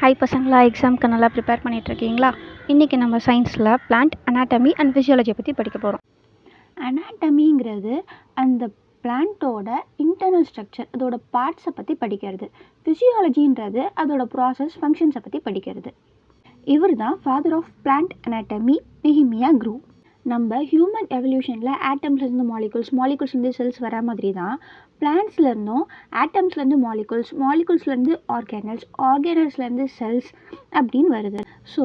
Hi பசங்களா, எக்ஸாமுக்கு நல்லா ப்ரிப்பேர் பண்ணிகிட்ருக்கீங்களா? இன்றைக்கி நம்ம சயின்ஸில் பிளான்ட் அனாட்டமி அண்ட் ஃபிசியாலஜி பற்றி படிக்க போகிறோம். அனாட்டமிங்கிறது அந்த பிளான்ட்டோட இன்டர்னல் ஸ்ட்ரக்சர், அதோட பார்ட்ஸை பற்றி படிக்கிறது. ஃபிசியாலஜின்றது அதோட ப்ராசஸ் ஃபங்க்ஷன்ஸை பற்றி படிக்கிறது. இவர் தான் father of plant anatomy, Nehemiah Grew. நம்ம ஹியூமன் எவல்யூஷனில் ஆட்டம்ஸ்லேருந்து மாலிகுல்ஸ்லேருந்து செல்ஸ் வர மாதிரி தான் பிளான்ட்ஸ்லேருந்தும் ஆட்டம்ஸ்லேருந்து மாலிகுல்ஸ்லேருந்து ஆர்கானல்ஸ்லேருந்து செல்ஸ் அப்படின்னு வருது. ஸோ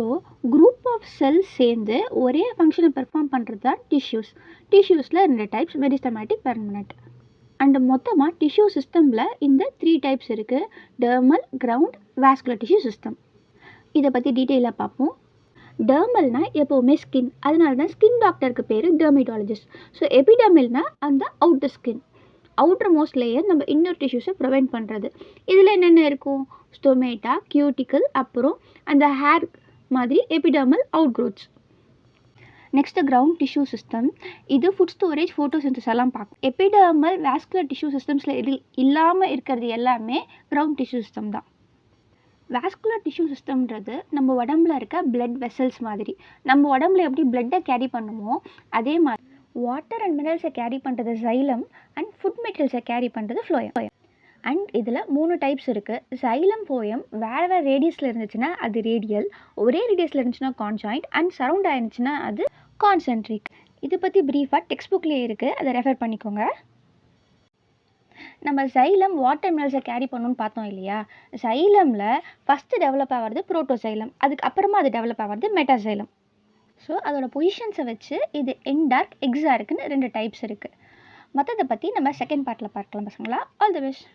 குரூப் ஆஃப் செல்ஸ் சேர்ந்து ஒரே ஃபங்க்ஷனை பெர்ஃபார்ம் பண்ணுறது தான் டிஷ்யூஸில் 2 டைப்ஸ், மெரிஸ்டமேட்டிக், பெர்மனன்ட். அண்ட் மொத்தமாக டிஷ்யூ சிஸ்டமில் இந்த 3 டைப்ஸ் இருக்குது: dermal, ground, vascular tissue system. இதை பற்றி டீட்டெயிலாக பார்ப்போம். டெர்மல்னா எப்போவுமே ஸ்கின், அதனால தான் ஸ்கின் டாக்டருக்கு பேர் டெர்மட்டாலஜிஸ்ட். ஸோ எபிடெர்மல்னா அந்த outer skin, outer most layer நம்ம இன்னர் டிஷ்யூஸை ப்ரொவைட் பண்ணுறது. இதில் என்னென்ன இருக்கும்? ஸ்டொமேட்டா, கியூட்டிக்கல், அப்புறம் அந்த ஹேர் மாதிரி epidermal out growths. Next ground tissue system. இது ஃபுட் ஸ்டோரேஜ், ஃபோட்டோசிந்தசிஸ் எல்லாம் பார்க்கும். எபிடெர்மல் வாஸ்குலர் டிஷ்யூ சிஸ்டம்ஸில் இல்லாமல் இருக்கிறது எல்லாமே கிரவுண்ட் டிஷ்யூ சிஸ்டம் தான். வாஸ்குலர் டிஷ்யூ சிஸ்டம்ன்றது நம்ம உடம்புல இருக்க பிளட் வெசல்ஸ் மாதிரி. நம்ம உடம்புல எப்படி பிளட்டை கேரி பண்ணுமோ அதே மாதிரி வாட்டர் அண்ட் மினரல்ஸை கேரி பண்ணுறது சைலம், அண்ட் ஃபுட் மெட்டீரியல்ஸை கேரி பண்ணுறது ஃப்ளோயம். அண்ட் இதில் 3 டைப்ஸ் இருக்குது. சைலம், ஃபோயம் வேறு ரேடியஸில் இருந்துச்சுன்னா அது ரேடியல், ஒரே ரேடியஸில் இருந்துச்சுன்னா கான்ஜாயிண்ட், அண்ட் சரௌண்ட் ஆயிருந்துச்சுன்னா அது கான்சென்ட்ரிக். இதை பற்றி ப்ரீஃபாக டெக்ஸ்ட் புக்லேயே இருக்குது, அதை ரெஃபர் பண்ணிக்கோங்க. நம்ம சைலம் வாட்டர் மினரல்ஸை கேரி பண்ணணும்னு பார்த்தோம் இல்லையா? சைலமில் ஃபஸ்ட்டு டெவலப் ஆகிறது புரோட்டோசைலம், அதுக்கு அப்புறமா அது டெவலப் ஆகிறது மெட்டாசைலம். ஸோ அதோட பொசிஷன்ஸை வச்சு இது எக்ஸார்க்குன்னு 2 டைப்ஸ் இருக்குது. மற்றதை பற்றி நம்ம செகண்ட் பார்ட்டில் பார்க்கலாம் பசங்களா. All the best.